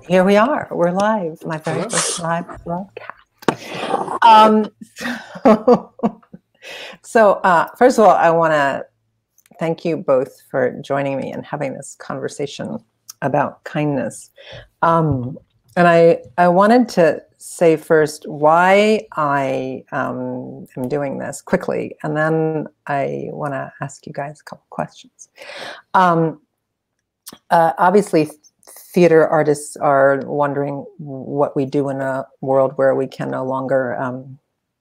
Here we are. We're live. My very Hello. first live broadcast. Um, so, first of all, I want to thank you both for joining me and having this conversation about kindness. And I wanted to say first why I am doing this quickly, and then I want to ask you guys a couple questions. Obviously, theater artists are wondering what we do in a world where we can no longer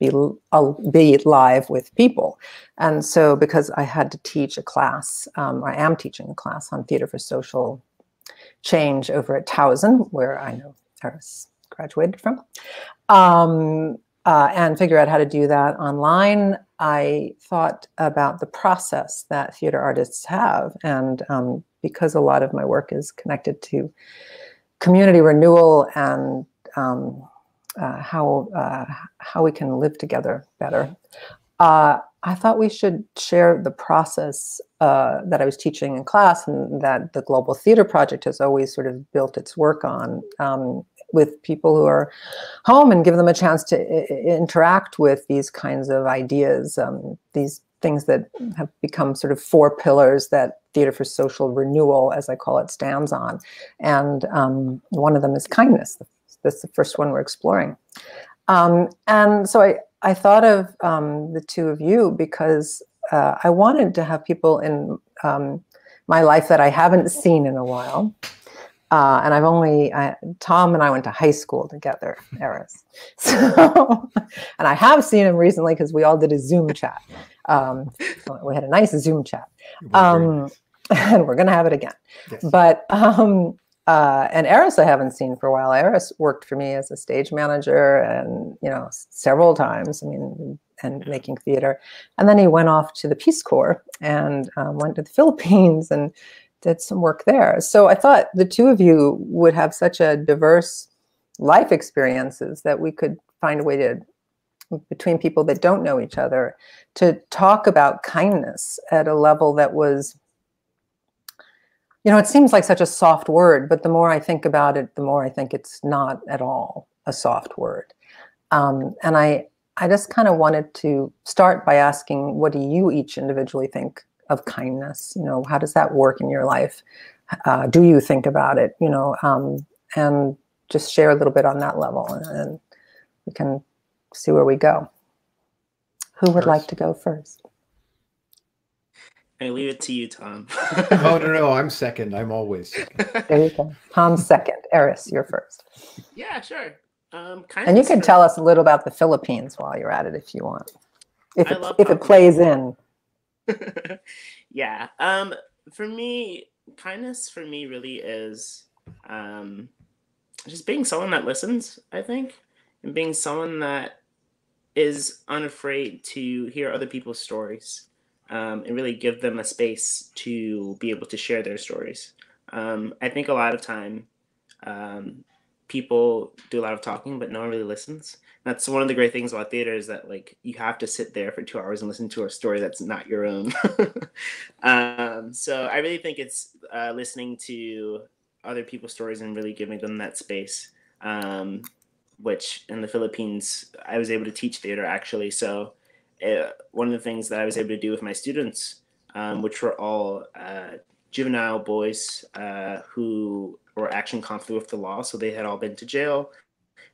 be live with people. And so because I had to teach a class, I am teaching a class on theater for social change over at Towson, where I know Eris graduated from, and figure out how to do that online. I thought about the process that theater artists have, and because a lot of my work is connected to community renewal and how we can live together better, I thought we should share the process that I was teaching in class and that the Global Theater Project has always sort of built its work on, with people who are home, and give them a chance to interact with these kinds of ideas, these things that have become sort of four pillars that Theater for Social Renewal, as I call it, stands on. And one of them is kindness. That's the first one we're exploring. And so I thought of the two of you because I wanted to have people in my life that I haven't seen in a while. And Tom and I went to high school together, Eris. So, and I have seen him recently because we all did a Zoom chat. We had a nice Zoom chat. And we're going to have it again. Yes. But, and Eris I haven't seen for a while. Eris worked for me as a stage manager and, several times, and making theater. And then he went off to the Peace Corps and went to the Philippines and did some work there. So I thought the two of you would have such a diverse life experiences that we could find a way to, between people that don't know each other, to talk about kindness at a level that was, it seems like such a soft word, but the more I think about it, the more I think it's not at all a soft word. And I just kind of wanted to start by asking, what do you each individually think of kindness? How does that work in your life? Do you think about it? And just share a little bit on that level, and we can see where we go. Who would like to go first? I leave it to you, Tom. Oh, no, I'm second. I'm always second. There you go. Tom's second. Eris, you're first. Yeah, sure. And you can tell us a little about the Philippines while you're at it, if you want. If it plays in. Yeah. For me, kindness for me really is just being someone that listens, I think, and being someone that is unafraid to hear other people's stories, and really give them a space to be able to share their stories. I think a lot of time people do a lot of talking, but no one really listens. That's one of the great things about theater, is that you have to sit there for 2 hours and listen to a story that's not your own. So I really think it's listening to other people's stories and really giving them that space, which in the Philippines, I was able to teach theater, actually. So one of the things that I was able to do with my students, which were all juvenile boys who were actually in conflict with the law. So they had all been to jail,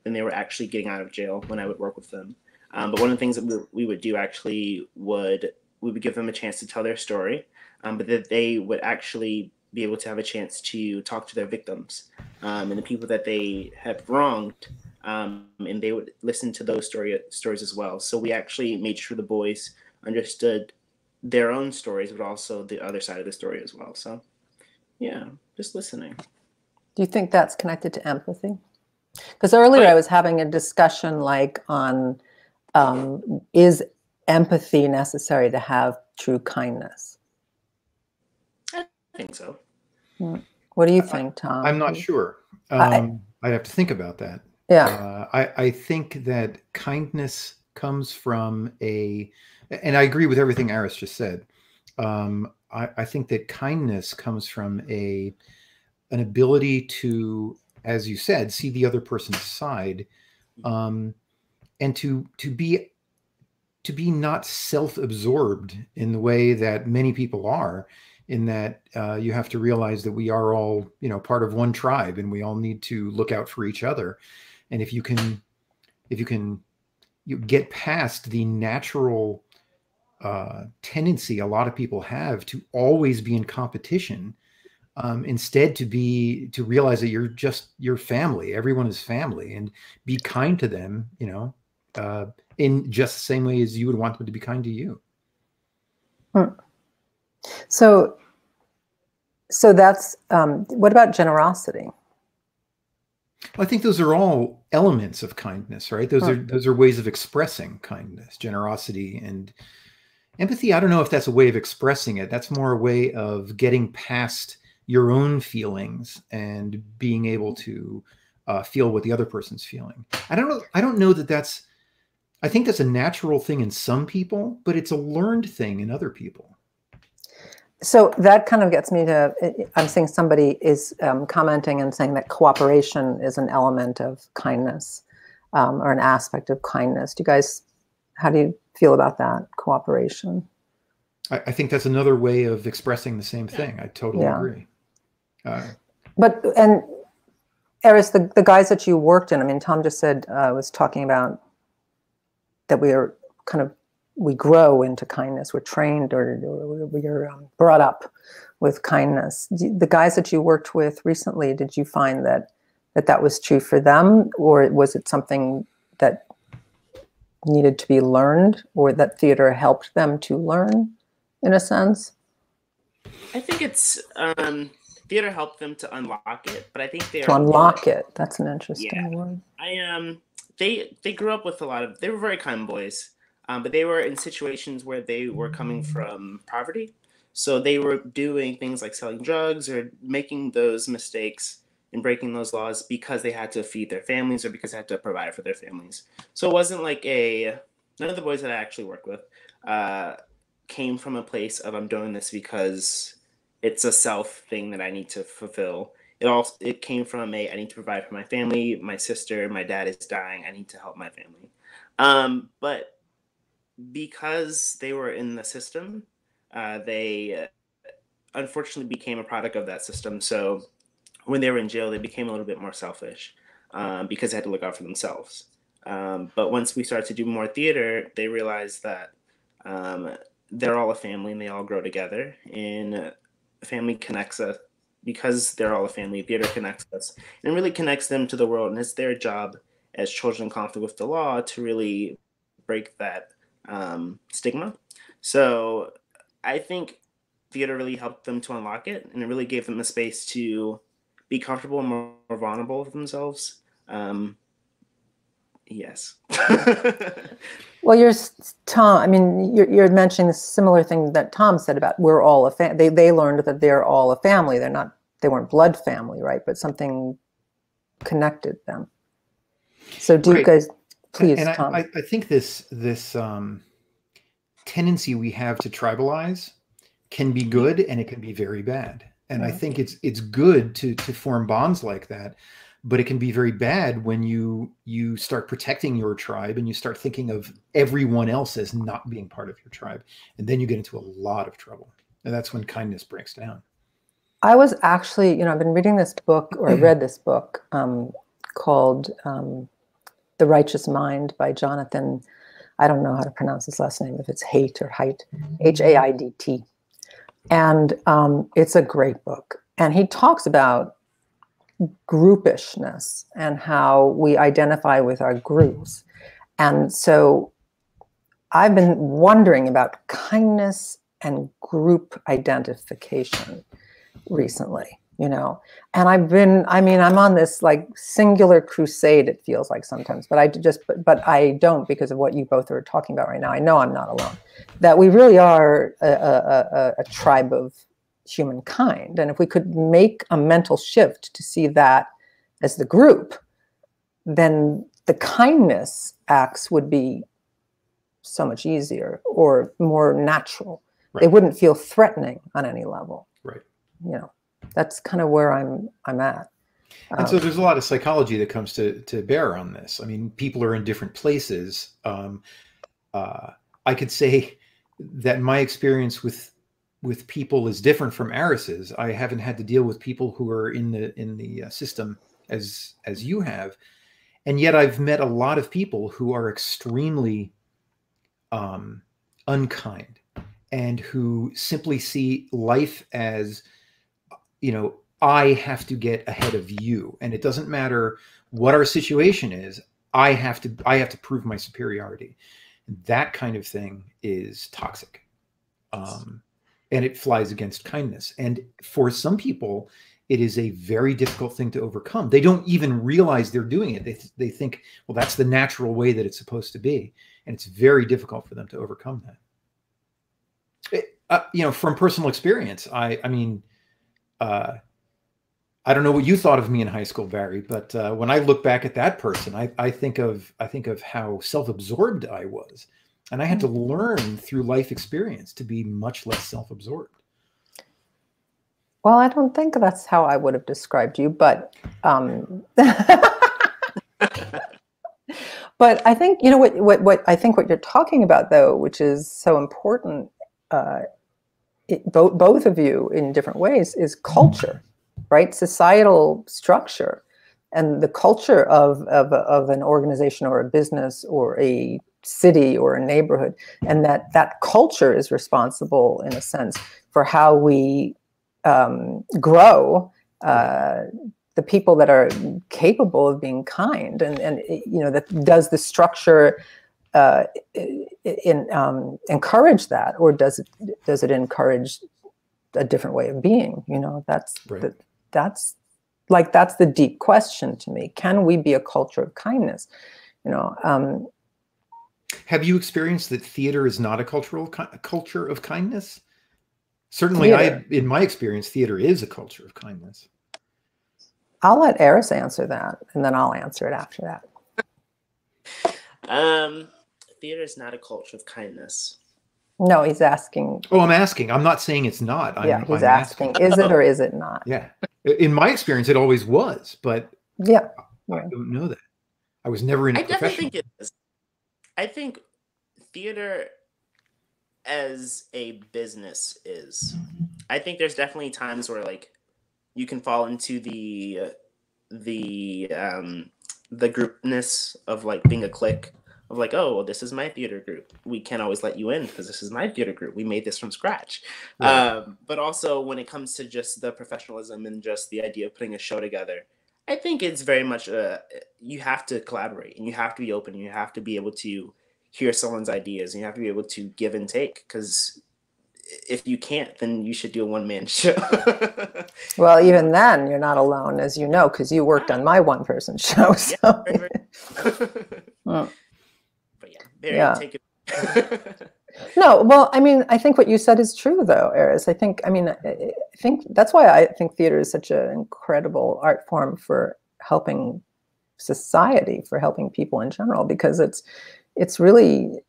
and they were actually getting out of jail when I would work with them. But one of the things that we would do actually we would give them a chance to tell their story, but that they would actually be able to have a chance to talk to their victims and the people that they have wronged, and they would listen to those stories as well. So we actually made sure the boys understood their own stories, but also the other side of the story as well. So yeah, just listening. Do you think that's connected to empathy? Because earlier I was having a discussion on is empathy necessary to have true kindness? I think so. What do you think, Tom? I'm not sure. I'd have to think about that. Yeah. I think that kindness comes from and I agree with everything Eris just said. I think that kindness comes from an ability to as you said, see the other person's side, and to be not self-absorbed in the way that many people are, in that you have to realize that we are all, part of one tribe, and we all need to look out for each other. And if you get past the natural tendency a lot of people have to always be in competition, instead to realize that you're just your family, everyone is family, and be kind to them, in just the same way as you would want them to be kind to you. So that's, what about generosity? Well, I think those are all elements of kindness, right? Those are ways of expressing kindness, generosity, and empathy. I don't know if that's a way of expressing it. That's more a way of getting past your own feelings and being able to feel what the other person's feeling. I don't know that I think that's a natural thing in some people, but it's a learned thing in other people. So that kind of gets me to, I'm seeing somebody is commenting and saying that cooperation is an element of kindness, or an aspect of kindness. How do you feel about that, cooperation? I think that's another way of expressing the same thing. I totally agree. And Eris, the guys that you worked in, I mean, Tom just said, was talking about that we grow into kindness. We're trained, or we're brought up with kindness. The guys that you worked with recently, did you find that was true for them, or was it something that needed to be learned, or that theater helped them to learn, in a sense? I think it's theater helped them to unlock it, but I think That's an interesting word. They grew up with they were very kind boys, but they were in situations where they were coming from poverty. So they were doing things like selling drugs or making those mistakes and breaking those laws because they had to feed their families or because they had to provide for their families. So it wasn't like none of the boys that I actually worked with came from a place of, I'm doing this because it's a self thing that I need to fulfill. It came from I need to provide for my family. My sister, my dad is dying. I need to help my family. But because they were in the system, they unfortunately became a product of that system. So when they were in jail, they became a little bit more selfish because they had to look out for themselves. But once we started to do more theater, they realized that they're all a family and they all grow together. And family connects us. Because they're all a family, theater connects us and really connects them to the world. And it's their job as children in conflict with the law to really break that stigma. So I think theater really helped them to unlock it, and it really gave them a space to be comfortable and more vulnerable with themselves. Yes. Well, Tom, I mean, you're mentioning the similar thing that Tom said about we're all a family. They learned that they're all a family. They weren't blood family, right? But something connected them. So do you guys, please, and Tom. I think this tendency we have to tribalize can be good and it can be very bad. And I think it's good to form bonds like that. But it can be very bad when you start protecting your tribe and you start thinking of everyone else as not being part of your tribe. And then you get into a lot of trouble. And that's when kindness breaks down. I was actually, I've been reading this book, or I read this book called The Righteous Mind by Jonathan, I don't know how to pronounce his last name, if it's Haidt or Haidt, H-A-I-D-T. And it's a great book. And he talks about groupishness and how we identify with our groups. And so I've been wondering about kindness and group identification recently, and I'm on this like singular crusade, it feels like sometimes, but I don't, because of what you both are talking about right now. I know I'm not alone, that we really are a tribe of humankind. And if we could make a mental shift to see that as the group, then the kindness acts would be so much easier or more natural. Right. They wouldn't feel threatening on any level. Right. That's kind of where I'm at. And so there's a lot of psychology that comes to bear on this. I mean, people are in different places. I could say that my experience with people is different from Aris's. I haven't had to deal with people who are in the system as you have, and yet I've met a lot of people who are extremely unkind and who simply see life as, you know, I have to get ahead of you, and it doesn't matter what our situation is. I have to prove my superiority. That kind of thing is toxic, and it flies against kindness. And for some people, it is a very difficult thing to overcome. They don't even realize they're doing it. They think, well, that's the natural way that it's supposed to be, and it's very difficult for them to overcome that. You know, from personal experience, I mean. I don't know what you thought of me in high school, Barry, but when I look back at that person, I think of how self-absorbed I was, and I had to learn through life experience to be much less self-absorbed. Well, I don't think that's how I would have described you, but but I think, you know, what I think what you're talking about, though, which is so important, both of you in different ways, is culture. Right, societal structure, and the culture of an organization or a business or a city or a neighborhood, and that culture is responsible, in a sense, for how we grow the people that are capable of being kind, and you know, that does the structure encourage that, or does it encourage a different way of being? You know, that's right. That's the deep question to me. Can we be a culture of kindness? You know, have you experienced that theater is not a culture of kindness? Certainly, in my experience, theater is a culture of kindness. I'll let Aris answer that, and then I'll answer it after that. Theater is not a culture of kindness. No, he's asking. Oh, I'm asking. I'm not saying it's not. He's asking. Is it or is it not? Yeah. In my experience, it always was, but yeah, I don't know that. I was never in. I definitely think it is. I think theater as a business is. I think there's definitely times where, like, you can fall into the groupness of, like, being a clique. Of like, oh, well, this is my theater group. We can't always let you in because this is my theater group. We made this from scratch. Right. But also when it comes to just the professionalism and just the idea of putting a show together, I think it's very much you have to collaborate, and you have to be open, and you have to be able to hear someone's ideas, and you have to be able to give and take, because if you can't, then you should do a one-man show. Well, even then, you're not alone, as you know, because you worked on my one-person show. So. Yeah, right. Yeah. Take it. No, well, I mean, I think what you said is true, though, Aris. I think that's why I think theater is such an incredible art form for helping society, for helping people in general, because it's really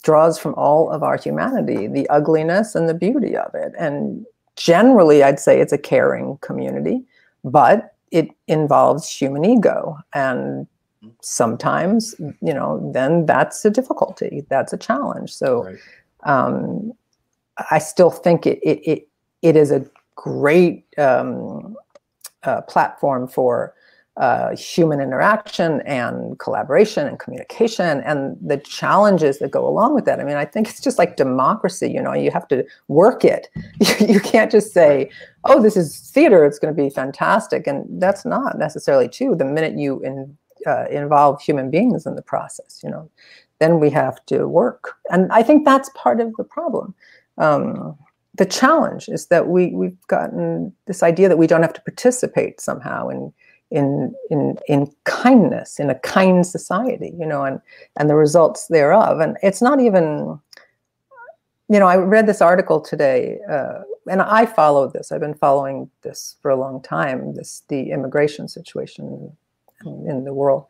draws from all of our humanity, the ugliness and the beauty of it. And generally, I'd say it's a caring community, but it involves human ego, and sometimes, you know, then that's a difficulty, that's a challenge. So right. I still think it is a great platform for human interaction and collaboration and communication, and the challenges that go along with that. I mean, I think it's just like democracy, you know, you have to work it. You can't just say, oh, this is theater, it's going to be fantastic. And that's not necessarily true. The minute you involve human beings in the process, you know, then we have to work. And I think that's part of the problem. The challenge is that we've gotten this idea that we don't have to participate somehow in kindness, in a kind society, you know, and the results thereof. And it's not even, you know, I read this article today, and I follow this. I've been following this for a long time, the immigration situation in the world.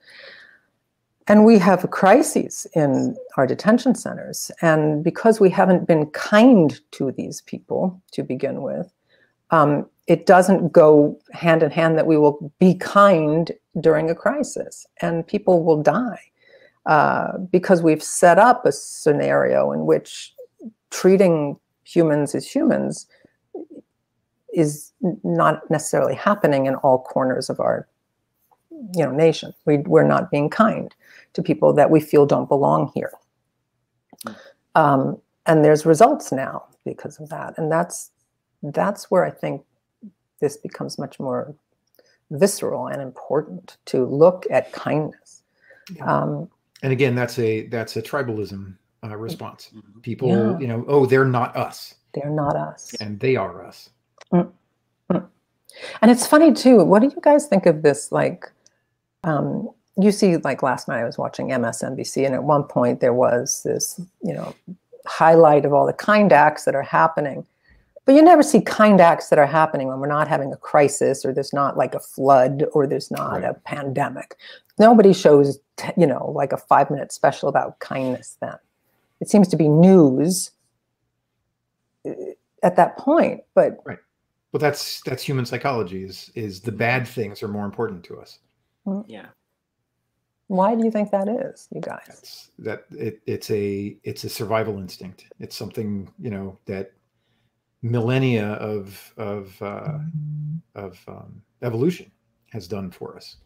And we have crises in our detention centers. And because we haven't been kind to these people to begin with, it doesn't go hand in hand that we will be kind during a crisis, and people will die because we've set up a scenario in which treating humans as humans is not necessarily happening in all corners of our nation. We're not being kind to people that we feel don't belong here. And there's results now because of that. And that's where I think this becomes much more visceral and important, to look at kindness. And again, that's a tribalism response. People, oh, they're not us. They're not us. And they are us. Mm. Mm. And it's funny too. What do you guys think of this? Like, you see, like last night I was watching MSNBC, and at one point there was this, highlight of all the kind acts that are happening. But you never see kind acts that are happening when we're not having a crisis, or there's not like a flood, or there's not a pandemic. Nobody shows, like a 5-minute special about kindness then. It seems to be news at that point. But right. Well, that's human psychology, is the bad things are more important to us. Yeah. Why do you think that is, you guys? It's a survival instinct. It's something, that millennia of evolution has done for us.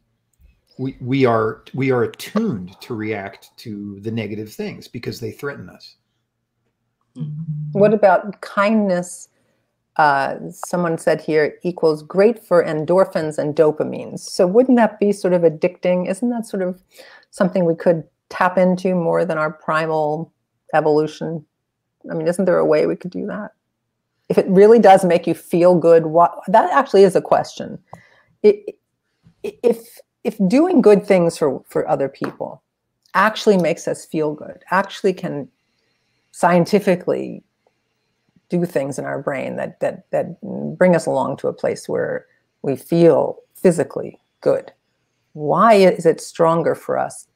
We are attuned to react to the negative things because they threaten us. What about kindness? Someone said here equals great for endorphins and dopamines. So wouldn't that be sort of addicting? Isn't that sort of something we could tap into more than our primal evolution? I mean, isn't there a way we could do that? If it really does make you feel good, that actually is a question. If doing good things for other people actually makes us feel good, actually can scientifically do things in our brain that bring us along to a place where we feel physically good, why is it stronger for us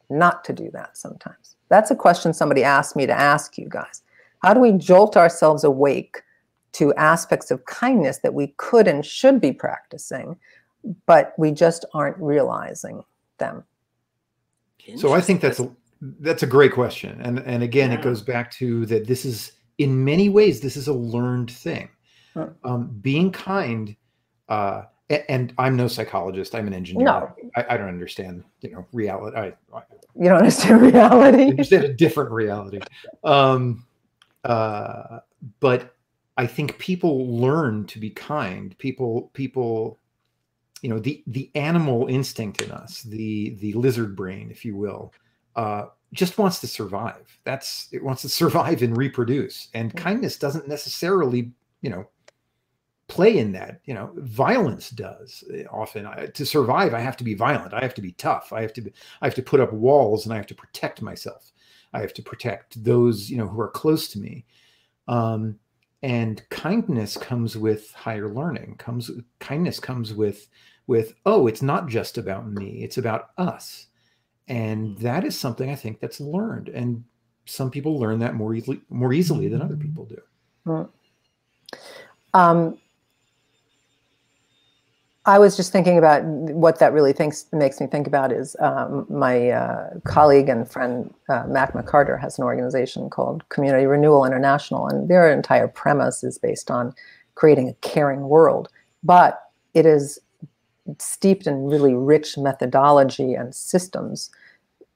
not to do that sometimes? That's a question somebody asked me to ask you guys. How do we jolt ourselves awake to aspects of kindness that we could and should be practicing, but we just aren't realizing them? So I think that's a great question. And again, it goes back to that this is, in many ways, this is a learned thing. Being kind, and I'm no psychologist, I'm an engineer. No. I don't understand, reality. You don't understand reality? I understand a different reality. But I think people learn to be kind. People, the animal instinct in us, the lizard brain, if you will, just wants to survive. It wants to survive and reproduce. And kindness doesn't necessarily, play in that. Violence does often. To survive, I have to be violent. I have to be tough. I have to put up walls, and I have to protect myself. I have to protect those, who are close to me. And kindness comes with higher learning. Kindness comes with, oh, it's not just about me. It's about us. And that is something I think that's learned. And some people learn that more easily than other people do. I was just thinking about what that really makes me think about is my colleague and friend, Mac McCarter, has an organization called Community Renewal International, and their entire premise is based on creating a caring world. But it is steeped in really rich methodology and systems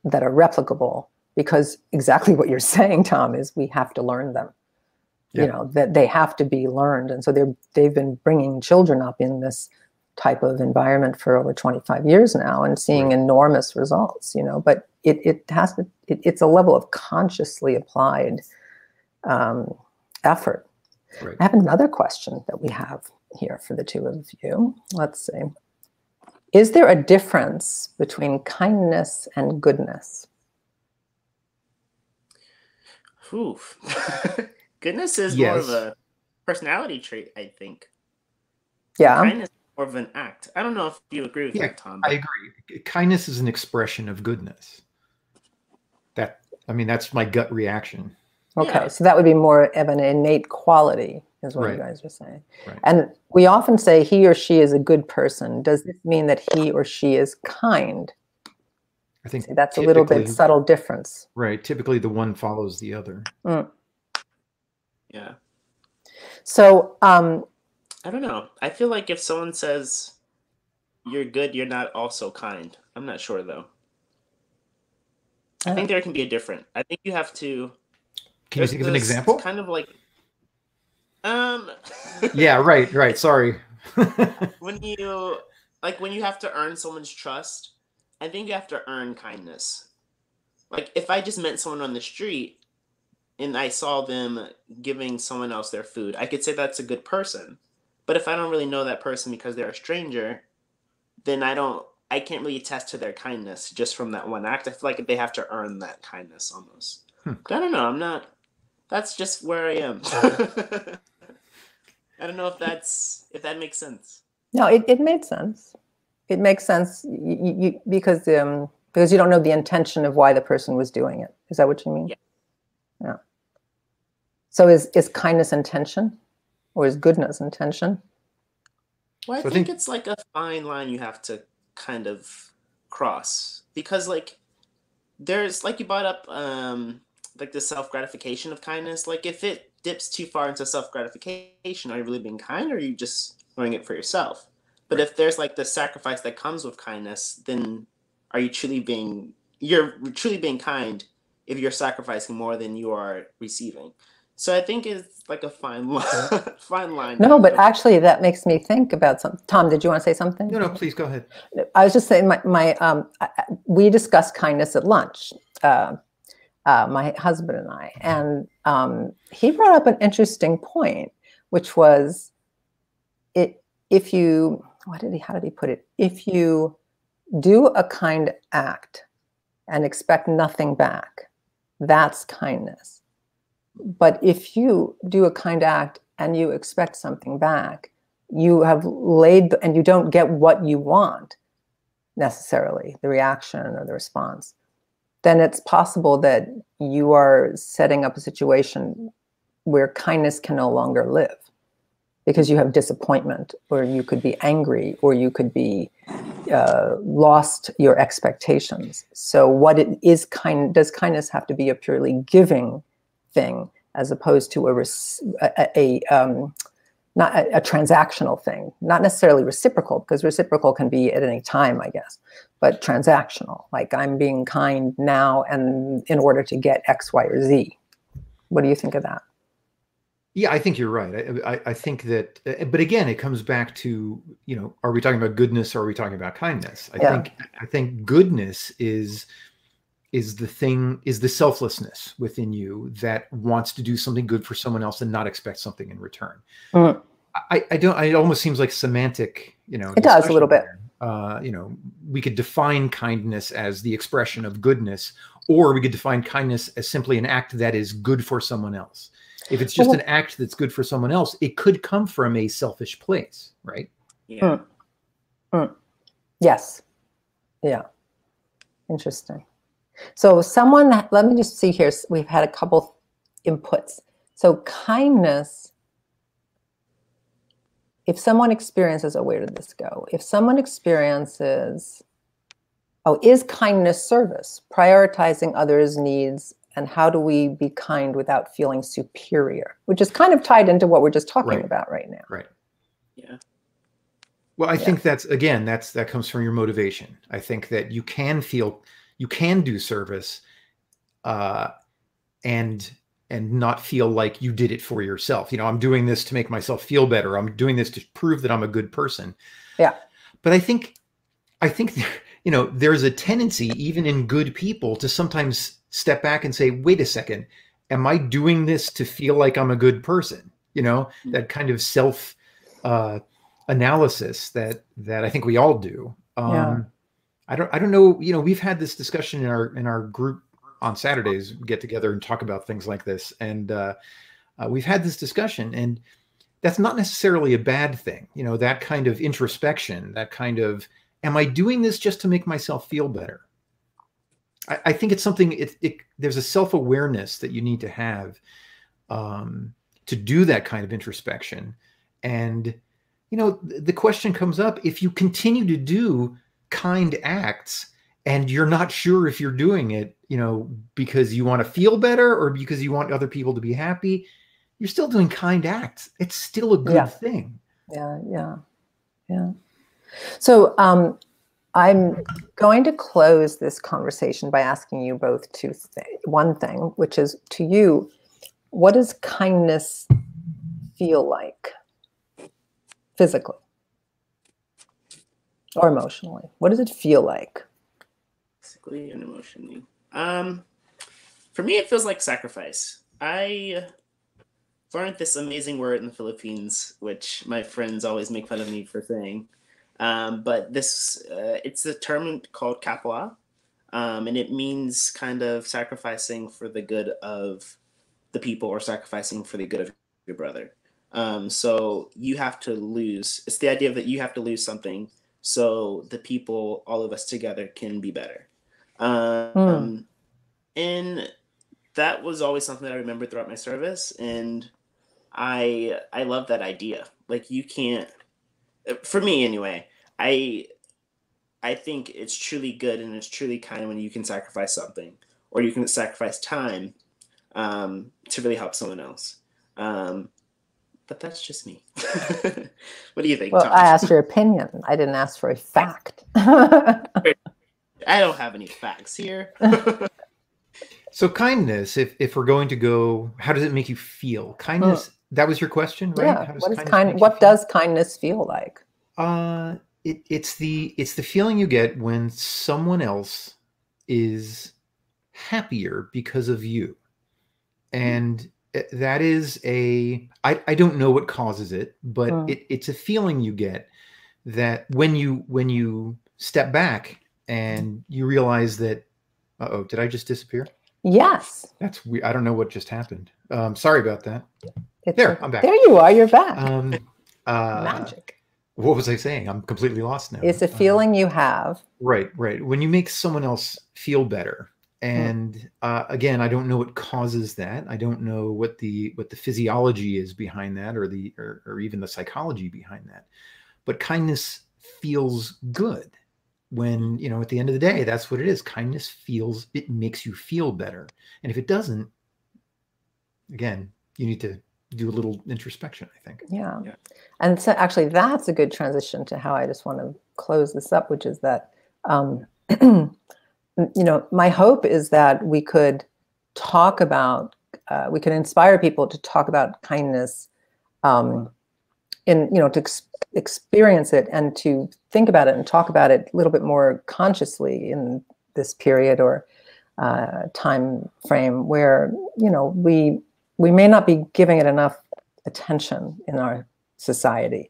that are replicable, because exactly what you're saying, Tom, is we have to learn them. Yeah. That they have to be learned. And so they've been bringing children up in this type of environment for over 25 years now and seeing enormous results, but it's a level of consciously applied effort. Right. I have another question that we have here for the two of you. Let's see. Is there a difference between kindness and goodness? Oof. Goodness is more of a personality trait, I think. Yeah. Kindness is more of an act. I don't know if you agree with that, Tom. I agree. Kindness is an expression of goodness. That's my gut reaction. Okay, Yeah. so that would be more of an innate quality, is what Right. you guys are saying. Right. And we often say he or she is a good person. Does this mean that he or she is kind? I think See, that's a little bit typically, subtle difference. right. Typically the one follows the other. Yeah. So, I don't know. I feel like if someone says you're good, you're not also kind. I'm not sure though. I think there can be a difference. I think you have to. Can you think of an example? Kind of like, Yeah, right. Sorry. when you have to earn someone's trust, I think you have to earn kindness. Like if I just met someone on the street and I saw them giving someone else their food, I could say that's a good person. But if I don't really know that person because they're a stranger, then I can't really attest to their kindness just from that one act. I feel like they have to earn that kindness almost. But I don't know. That's just where I am. I don't know if that makes sense. no, it made sense. It makes sense because you don't know the intention of why the person was doing it. Is that what you mean? Yeah. So is kindness intention, or is goodness intention? Well, I think it's like a fine line you have to kind of cross, because like there's, like you brought up, like the self-gratification of kindness. Like if it dips too far into self-gratification, are you really being kind, or are you just doing it for yourself? But if there's like the sacrifice that comes with kindness, then you're truly being kind if you're sacrificing more than you are receiving. So I think it's like a fine line. No, but actually that makes me think about something. Tom, did you want to say something? No, please go ahead. I was just saying, we discussed kindness at lunch, my husband and I, and he brought up an interesting point, which was how did he put it? If you do a kind act and expect nothing back, that's kindness. But if you do a kind act and you expect something back, you have and you don't get what you want necessarily, the reaction or the response, then it's possible that you are setting up a situation where kindness can no longer live, because you have disappointment, or you could be angry, or you could be lost your expectations. So what it is, does kindness have to be a purely giving thing, as opposed to not a transactional thing, not necessarily reciprocal, because reciprocal can be at any time, I guess, but transactional, like I'm being kind now and in order to get X, Y, or Z. What do you think of that? Yeah, I think you're right. I think that, but again, it comes back to, are we talking about goodness or are we talking about kindness? I think goodness is the selflessness within you that wants to do something good for someone else and not expect something in return. Mm. It almost seems like semantic, it does a little bit. We could define kindness as the expression of goodness, or we could define kindness as simply an act that is good for someone else. If it's just an act that's good for someone else, it could come from a selfish place, right? Yeah. Yes. Yeah. Interesting. So let me just see here. We've had a couple inputs. So kindness, if someone experiences, where did this go? If someone experiences, is kindness service, prioritizing others' needs, and how do we be kind without feeling superior, which is kind of tied into what we're just talking about right now. Right. Yeah. Well, I think that comes from your motivation. I think that you can do service and not feel like you did it for yourself. I'm doing this to make myself feel better. I'm doing this to prove that I'm a good person. Yeah. But I think there's a tendency, even in good people, to sometimes step back and say, wait a second, am I doing this to feel like I'm a good person? That kind of self analysis that I think we all do. I don't know. We've had this discussion in our group on Saturdays. We get together and talk about things like this, and we've had this discussion, and that's not necessarily a bad thing. That kind of introspection, that kind of, am I doing this just to make myself feel better? I think it's something, there's a self-awareness that you need to have to do that kind of introspection. And, you know, the question comes up, if you continue to do kind acts and you're not sure if you're doing it, you know, because you want to feel better or because you want other people to be happy, you're still doing kind acts. It's still a good thing. Yeah. So I'm going to close this conversation by asking you both one thing, which is, to you, what does kindness feel like physically or emotionally? What does it feel like? Physically and emotionally. For me, it feels like sacrifice. I learned this amazing word in the Philippines, which my friends always make fun of me for saying. But this, it's a term called kapwa, and it means kind of sacrificing for the good of the people or sacrificing for the good of your brother. So you have to lose. It's the idea that you have to lose something so the people, all of us together, can be better. And that was always something that I remembered throughout my service. And I love that idea. Like, you can't, for me anyway, I think it's truly good and it's truly kind when you can sacrifice something, or you can sacrifice time to really help someone else. But that's just me. What do you think, Well, Tom? I asked your opinion. I didn't ask for a fact. I don't have any facts here. So kindness, if we're going to go, how does it make you feel? Kindness, that was your question, right? Yeah. How does What does kindness feel like? It's the feeling you get when someone else is happier because of you. And that is I don't know what causes it, but it's a feeling you get that when you step back and you realize that, uh-oh, did I just disappear? Yes. That's weird. I don't know what just happened. Sorry about that. I'm back. There you are. You're back. Magic. What was I saying? I'm completely lost now. It's a feeling you have. Right. When you make someone else feel better. And again, I don't know what causes that. I don't know what the physiology is behind that, or even the psychology behind that. But kindness feels good when, you know, at the end of the day, that's what it is. Kindness it makes you feel better. And if it doesn't, again, you need to do a little introspection, I think. Yeah. And so actually that's a good transition to how I just want to close this up, which is that, you know, my hope is that we could talk about, we can inspire people to talk about kindness, to experience it and to think about it and talk about it a little bit more consciously in this period or time frame where, you know, we may not be giving it enough attention in our society.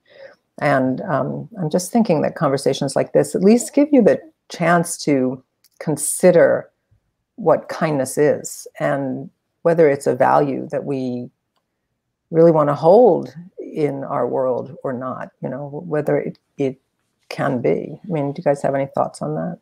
And I'm just thinking that conversations like this at least give you the chance to consider what kindness is and whether it's a value that we really want to hold in our world or not, you know, whether it can be. I mean, do you guys have any thoughts on that?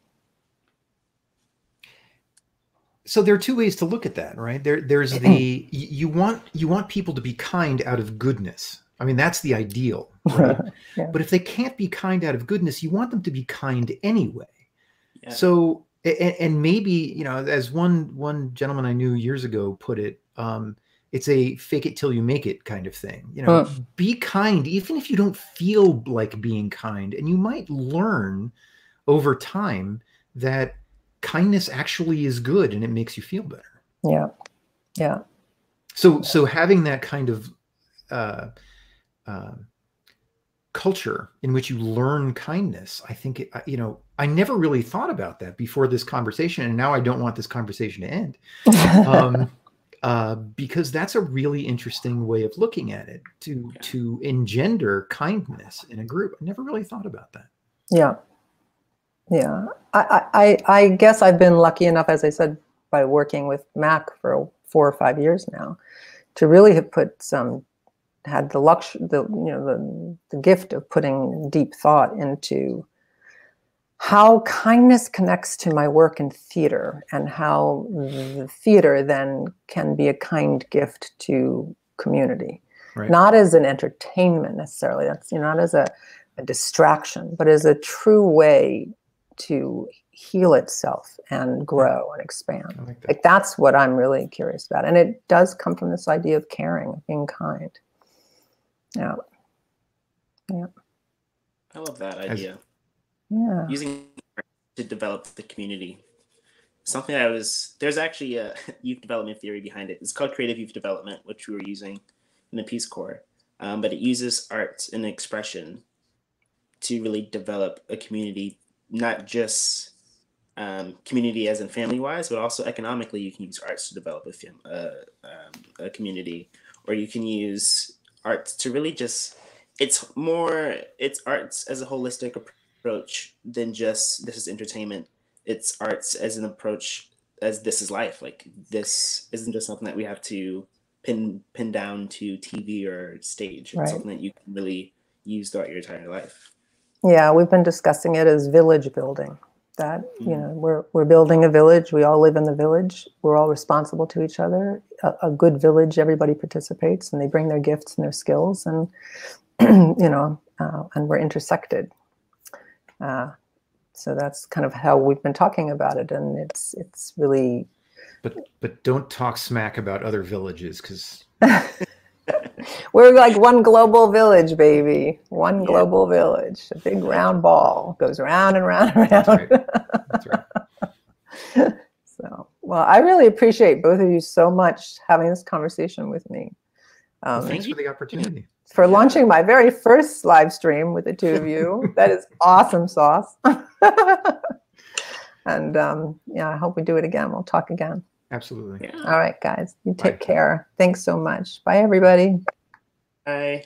So there are two ways to look at that, right? There's the, you want people to be kind out of goodness. I mean, that's the ideal, right? Yeah. But if they can't be kind out of goodness, you want them to be kind anyway. Yeah. So, and maybe, you know, as one gentleman I knew years ago put it, it's a fake it till you make it kind of thing. You know, be kind, even if you don't feel like being kind. And you might learn over time that kindness actually is good and it makes you feel better. Yeah. Yeah. So having that kind of culture in which you learn kindness, I think, you know, I never really thought about that before this conversation. And now I don't want this conversation to end. Because that's a really interesting way of looking at it, to engender kindness in a group. I never really thought about that. Yeah. Yeah. I guess I've been lucky enough, as I said, by working with Mac for 4 or 5 years now, to really have had the luxury, the gift of putting deep thought into how kindness connects to my work in theater, and how the theater then can be a kind gift to community. Right. Not as an entertainment necessarily, that's, you know, not as a distraction, but as a true way to heal itself and grow and expand. Like that's what I'm really curious about. And it does come from this idea of caring, of being kind. Yeah. Yeah. I love that idea. Yeah. Using to develop the community. Something there's actually a youth development theory behind it. It's called creative youth development, which we were using in the Peace Corps. But it uses art and expression to really develop a community, not just community as in family-wise, but also economically. You can use arts to develop a community, or you can use arts to really just, it's arts as a holistic approach than just this is entertainment. It's arts as an approach as this is life. Like this isn't just something that we have to pin down to TV or stage. It's something that you can really use throughout your entire life. Yeah, we've been discussing it as village building. That, you know, we're building a village. We all live in the village. We're all responsible to each other. A good village, everybody participates, and they bring their gifts and their skills, and you know, and we're intersected. So that's kind of how we've been talking about it, and it's really. But don't talk smack about other villages, because. We're like one global village, baby. One global village. A big round ball goes round and round and round. That's right. That's right. So, well, I really appreciate both of you so much having this conversation with me. Thanks for the opportunity. For launching my very first live stream with the two of you. That is awesome sauce. And yeah, I hope we do it again. We'll talk again. Absolutely. Yeah. All right, guys. You take care. Thanks so much. Bye, everybody. Bye.